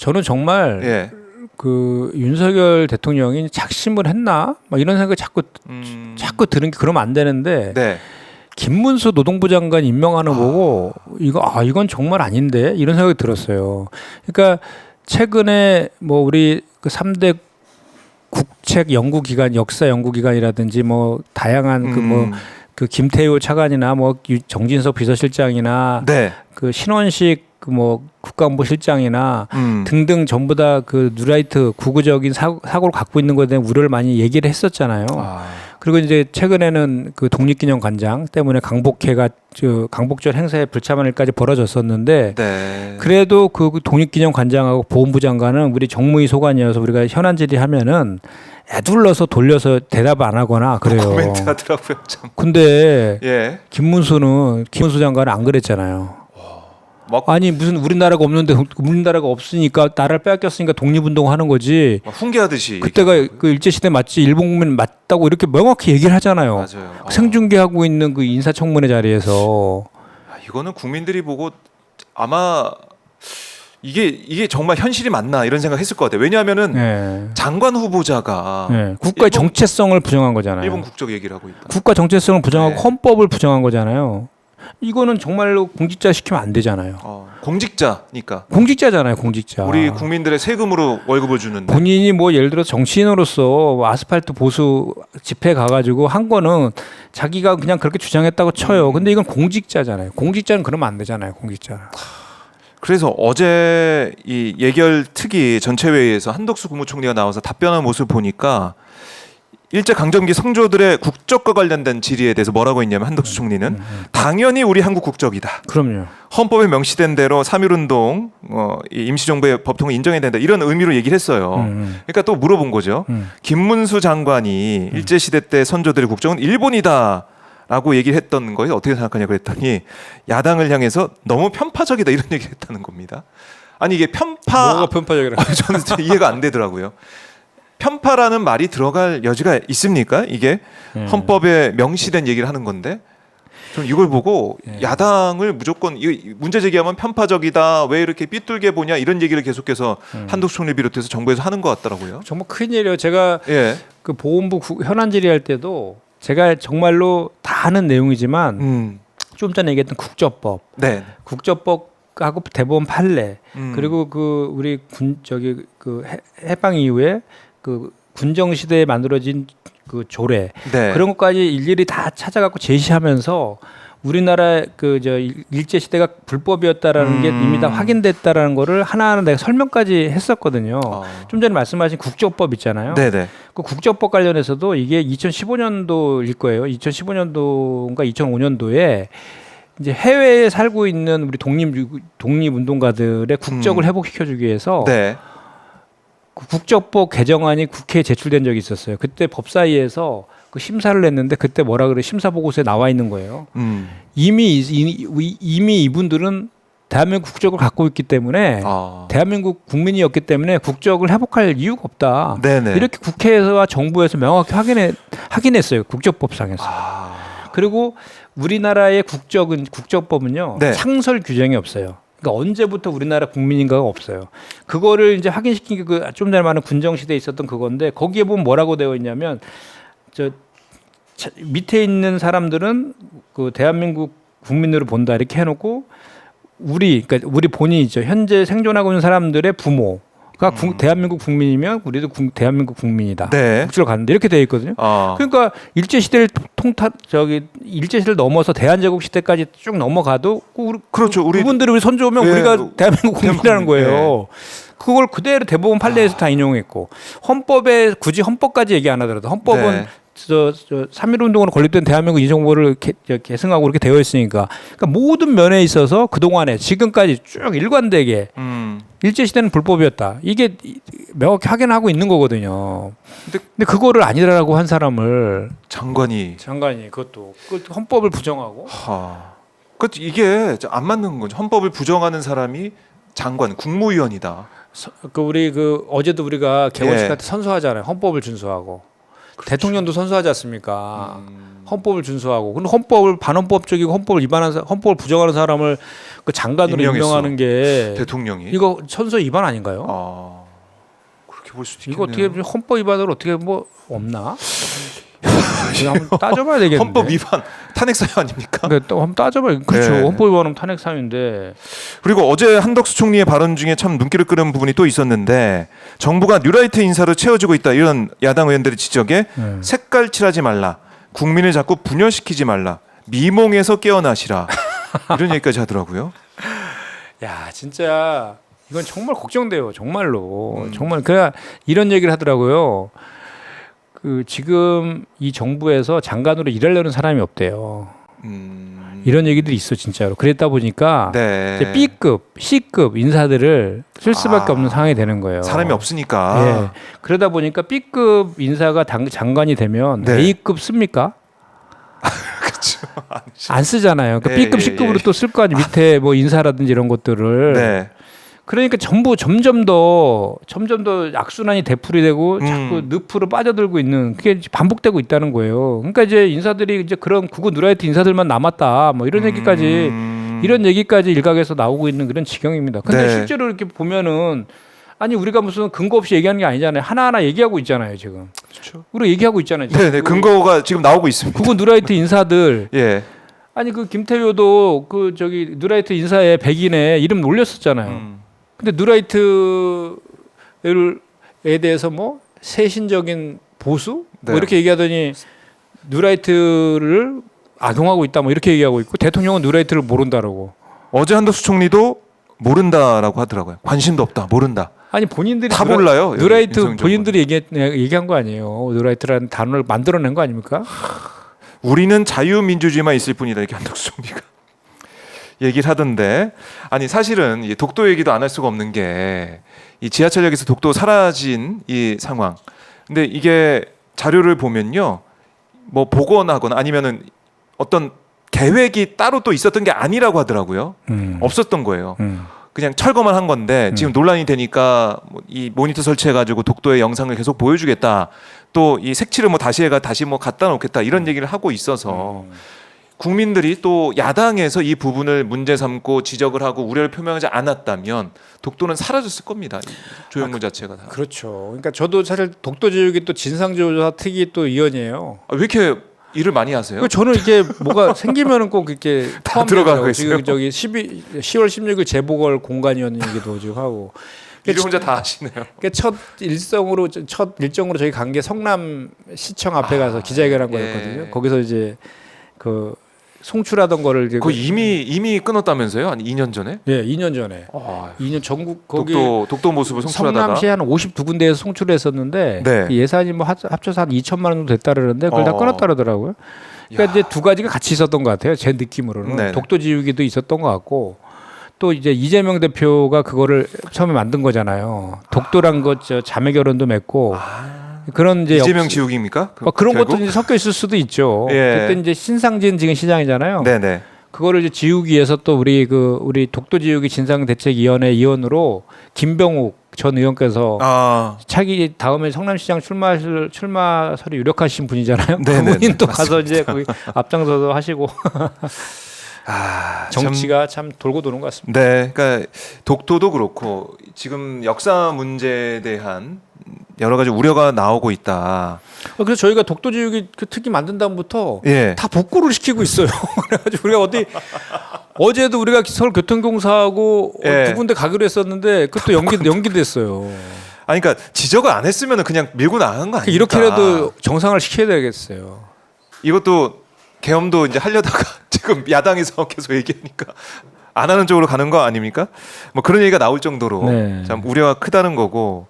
저는 정말 예. 그 윤석열 대통령이 작심을 했나? 막 이런 생각이 자꾸 드는 게 그러면 안 되는데 네. 김문수 노동부 장관 임명하는 거 보고 이건 정말 아닌데 이런 생각이 들었어요. 그러니까 최근에 뭐 우리 그 3대 국책 연구기관, 역사 연구기관이라든지 뭐 다양한 그 김태효 차관이나 뭐 정진석 비서실장이나 네. 그 신원식 그 뭐 국가안보실장이나 등등 전부 다 그 뉴라이트 구구적인 사고를 갖고 있는 것에 대한 우려를 많이 얘기를 했었잖아요. 그리고 이제 최근에는 그 독립기념관장 때문에 강복절 행사에 불참한 일까지 벌어졌었는데 네. 그래도 그 독립기념관장하고 보훈부 장관은 우리 정무위 소관이어서 우리가 현안 질의하면은 애둘러서 돌려서 대답 안 하거나 그래요. 코멘트 하더라고요. 참. 근데 예. 김문수 장관은 안 그랬잖아요. 막 아니 무슨 우리나라가 없는데 우리나라가 없으니까 나라를 빼앗겼으니까 독립운동 하는 거지. 훈계하듯이. 그때가 그 일제시대 맞지 일본 국민 맞다고 이렇게 명확히 얘기를 하잖아요. 맞아요. 생중계하고 있는 그 인사청문회 자리에서. 이거는 국민들이 보고 아마 이게 정말 현실이 맞나 이런 생각했을 것 같아요. 왜냐하면은 네. 장관 후보자가 네. 국가의 정체성을 부정한 거잖아요. 일본 국적 얘기를 하고 있다. 국가 정체성을 부정하고 네. 헌법을 부정한 거잖아요. 이거는 정말로 공직자 시키면 안 되잖아요. 공직자니까. 공직자잖아요, 공직자. 우리 국민들의 세금으로 월급을 주는데. 본인이 뭐 예를 들어 정치인으로서 아스팔트 보수 집회 가가지고 한 거는 자기가 그냥 그렇게 주장했다고 쳐요. 근데 이건 공직자잖아요. 공직자는 그러면 안 되잖아요, 공직자는. 그래서 어제 이 예결 특위 전체회의에서 한덕수 국무총리가 나와서 답변한 모습을 보니까 일제 강점기 성조들의 국적과 관련된 질의에 대해서 뭐라고 했냐면 한덕수 총리는 당연히 우리 한국 국적이다. 그럼요. 헌법에 명시된 대로 3.1운동 이 임시정부의 법통을 인정해야 된다. 이런 의미로 얘기를 했어요. 그러니까 또 물어본 거죠. 김문수 장관이 일제시대 때 선조들의 국적은 일본이다. 라고 얘기를 했던 거에 어떻게 생각하냐 그랬더니 야당을 향해서 너무 편파적이다 이런 얘기를 했다는 겁니다. 아니 이게 뭐가 편파적이라? 저는 이해가 안 되더라고요. 편파라는 말이 들어갈 여지가 있습니까? 이게 헌법에 명시된 얘기를 하는 건데 저는 이걸 보고 야당을 무조건 문제 제기하면 편파적이다. 왜 이렇게 삐뚤게 보냐 이런 얘기를 계속해서 한덕수 총리 비롯해서 정부에서 하는 것 같더라고요. 정말 큰일이에요. 제가 예. 그 보훈부 현안 질의할 때도 제가 정말로 다 아는 내용이지만 좀 전에 얘기했던 국적법, 네. 국적법하고 대법원 판례 그리고 그 우리 해방 이후에 그 군정 시대에 만들어진 그 조례 네. 그런 것까지 일일이 다 찾아갖고 제시하면서 우리나라 일제 시대가 불법이었다라는 게 이미 다 확인됐다라는 거를 하나하나 내가 설명까지 했었거든요. 좀 전에 말씀하신 국적법 있잖아요. 네네. 그 국적법 관련해서도 이게 2015년도일 거예요. 2015년도인가 2005년도에 이제 해외에 살고 있는 우리 독립운동가들의 국적을 회복시켜주기 위해서 네. 그 국적법 개정안이 국회에 제출된 적이 있었어요. 그때 법사위에서 그 심사를 했는데 그때 뭐라 그래 심사 보고서에 나와 있는 거예요. 이미 이분들은 대한민국 국적을 갖고 있기 때문에 대한민국 국민이었기 때문에 국적을 회복할 이유가 없다. 네네. 이렇게 국회에서와 정부에서 명확히 확인했어요. 국적법상에서. 그리고 우리나라의 국적법은요. 네. 창설 규정이 없어요. 그러니까 언제부터 우리나라 국민인가가 없어요. 그거를 이제 확인시킨 게 그 좀 전에 말한 군정 시대에 있었던 그건데 거기에 보면 뭐라고 되어 있냐면 밑에 있는 사람들은 그 대한민국 국민으로 본다 이렇게 해놓고 그러니까 우리 본인이죠. 현재 생존하고 있는 사람들의 부모가 대한민국 국민이면 우리도 대한민국 국민이다. 네. 국적을 갖는데 이렇게 되어 있거든요. 그러니까 일제 시대를 일제 시대를 넘어서 대한제국 시대까지 쭉 넘어가도 그렇죠. 그분들이 우리 손주오면 우리가 대한민국 국민이라는 거예요. 그걸 그대로 대법원 판례에서 다 인용했고 헌법에 굳이 헌법까지 얘기 안 하더라도 헌법은 3.1운동으로 건립된 대한민국 이정보를 계승하고 그렇게 되어 있으니까 그러니까 모든 면에 있어서 그동안에 지금까지 쭉 일관되게 일제시대는 불법이었다. 이게 명확히 확인하고 있는 거거든요. 근데 그거를 아니라고 한 사람을 장관이 그것도 헌법을 부정하고 이게 안 맞는 거죠. 헌법을 부정하는 사람이 장관, 국무위원이다. 우리 어제도 우리가 개원식 할 때 선서하잖아요. 헌법을 준수하고. 대통령도 선서하지 않습니까? 헌법을 준수하고. 근데 헌법을 반헌법적이고 헌법을 위반한 헌법을 부정하는 사람을 그 장관으로 임명했어. 임명하는 게 대통령이 이거 천서 위반 아닌가요? 그렇게 볼 수도 이거 있겠네요. 어떻게 헌법 위반으로 어떻게 뭐 없나? 이거 한번 따져봐야 되겠는데. 헌법 위반 탄핵 사유 아닙니까? 그러니까 또 한번 따져봐야. 그렇죠. 네. 헌법 위반하면 탄핵 사유인데. 그리고 어제 한덕수 총리의 발언 중에 참 눈길을 끄는 부분이 또 있었는데 정부가 뉴라이트 인사로 채워지고 있다 이런 야당 의원들의 지적에 색깔 칠하지 말라, 국민을 자꾸 분열시키지 말라, 미몽에서 깨어나시라 이런 얘기까지 하더라고요. 야 진짜 이건 정말 걱정돼요. 정말로 정말 그래 이런 얘기를 하더라고요. 그 지금 이 정부에서 장관으로 일하려는 사람이 없대요. 이런 얘기들이 있어 진짜로. 그랬다 보니까 네. 이제 B급, C급 인사들을 쓸 수밖에 없는 상황이 되는 거예요. 사람이 없으니까. 예. 그러다 보니까 B급 인사가 장관이 되면 네. A급 씁니까? 그렇죠. 안 쓰잖아요. 그러니까 예, B급, 예, C급으로 예. 또 쓸 거 아니에요. 밑에 뭐 인사라든지 이런 것들을. 네. 그러니까 전부 점점 더 악순환이 되풀이되고 자꾸 늪으로 빠져들고 있는 그게 이제 반복되고 있다는 거예요. 그러니까 이제 인사들이 이제 그런 구구 누라이트 인사들만 남았다. 뭐 이런 얘기까지 이런 얘기까지 일각에서 나오고 있는 그런 지경입니다. 근데 네. 실제로 이렇게 보면은 아니 우리가 무슨 근거 없이 얘기하는 게 아니잖아요. 하나하나 얘기하고 있잖아요, 지금. 그렇죠. 우리 얘기하고 있잖아요. 지금. 네, 근거가 지금 나오고 있습니다. 구구 누라이트 인사들 예. 아니 그 김태효도 그 저기 누라이트 인사에 백인에 이름 올렸었잖아요. 근데 누라이트에 대해서 뭐 세신적인 보수 네. 뭐 이렇게 얘기하더니 누라이트를 악용하고 있다 뭐 이렇게 얘기하고 있고 대통령은 누라이트를 모른다라고. 어제 한덕수 총리도 모른다라고 하더라고요. 관심도 없다, 모른다. 아니 본인들이 다 몰라요. 누라이트 윤석열 본인들이 얘기한 거 아니에요. 누라이트라는 단어를 만들어낸 거 아닙니까? 우리는 자유민주주의만 있을 뿐이다 이렇게 한덕수 총리가 얘기를 하던데, 아니 사실은 이 독도 얘기도 안 할 수가 없는 게 이 지하철역에서 독도 사라진 이 상황. 근데 이게 자료를 보면요, 뭐 복원하거나 아니면은 어떤 계획이 따로 또 있었던 게 아니라고 하더라고요. 없었던 거예요. 그냥 철거만 한 건데 지금 논란이 되니까 뭐이 모니터 설치해가지고 독도의 영상을 계속 보여주겠다. 또 이 색칠을 뭐 다시 뭐 갖다 놓겠다 이런 얘기를 하고 있어서 국민들이 또 야당에서 이 부분을 문제 삼고 지적을 하고 우려를 표명하지 않았다면 독도는 사라졌을 겁니다. 이 조형물 자체가 다. 그렇죠. 그러니까 저도 사실 독도지역이 또 진상조사 특위 또 위원이에요. 왜 이렇게 일을 많이 하세요? 그 저는 이게 뭐가 생기면은 꼭 이렇게 다 들어가고 포함돼서 있어요. 지금 저기 10월 16일 재보궐 공관위원이기도 지금 하고. 일을 혼자 다 하시네요. 그러니까 첫 일정으로 저희 간 게 성남 시청 앞에 가서 기자회견한 예. 거였거든요. 거기서 이제 그 송출하던 거를 이제 그거 이미 끊었다면서요? 한 2년 전에? 예, 2년 전에. 아, 2년 전국 거기 독도 모습을 송출하다가 성남시 한 52군데에서 송출을 했었는데 네. 그 예산이 뭐 합쳐서 한 2천만 원 정도 됐다 그러는데 그걸 다 끊었다 그러더라고요. 그러니까 이제 두 가지가 같이 있었던 것 같아요. 제 느낌으로는 네네. 독도 지우기도 있었던 것 같고 또 이제 이재명 대표가 그거를 처음에 만든 거잖아요. 독도란 것 저 자매 결혼도 맺고 그런 이제 이재명 지우기입니까? 그런 결국? 것도 이제 섞여 있을 수도 있죠. 예. 그때 이제 신상진 지금 시장이잖아요. 네네. 그거를 이제 지우기 위해서 또 우리 독도 지우기 진상대책위원회 위원으로 김병욱 전 의원께서 차기 다음에 성남시장 출마설이 유력하신 분이잖아요. 네네네. 그분이 또 가서 이제 거기 앞장서서 하시고 참- 정치가 참 돌고 도는 것 같습니다. 네, 그러니까 독도도 그렇고 지금 역사 문제에 대한 여러 가지 우려가 나오고 있다. 그래서 저희가 독도 지우기 그 특위 만든 다음부터 예. 다 복구를 시키고 있어요. 그래가지고 우리가 어제도 우리가 서울교통공사하고 예. 두 군데 가기로 했었는데 그것도 연기됐어요. 아니, 그러니까 지적을 안 했으면 그냥 밀고 나간 거 아닙니까? 이렇게라도 정상을 시켜야 되겠어요. 이것도 계엄도 이제 하려다가 지금 야당에서 계속 얘기하니까 안 하는 쪽으로 가는 거 아닙니까? 뭐 그런 얘기가 나올 정도로 네. 참 우려가 크다는 거고.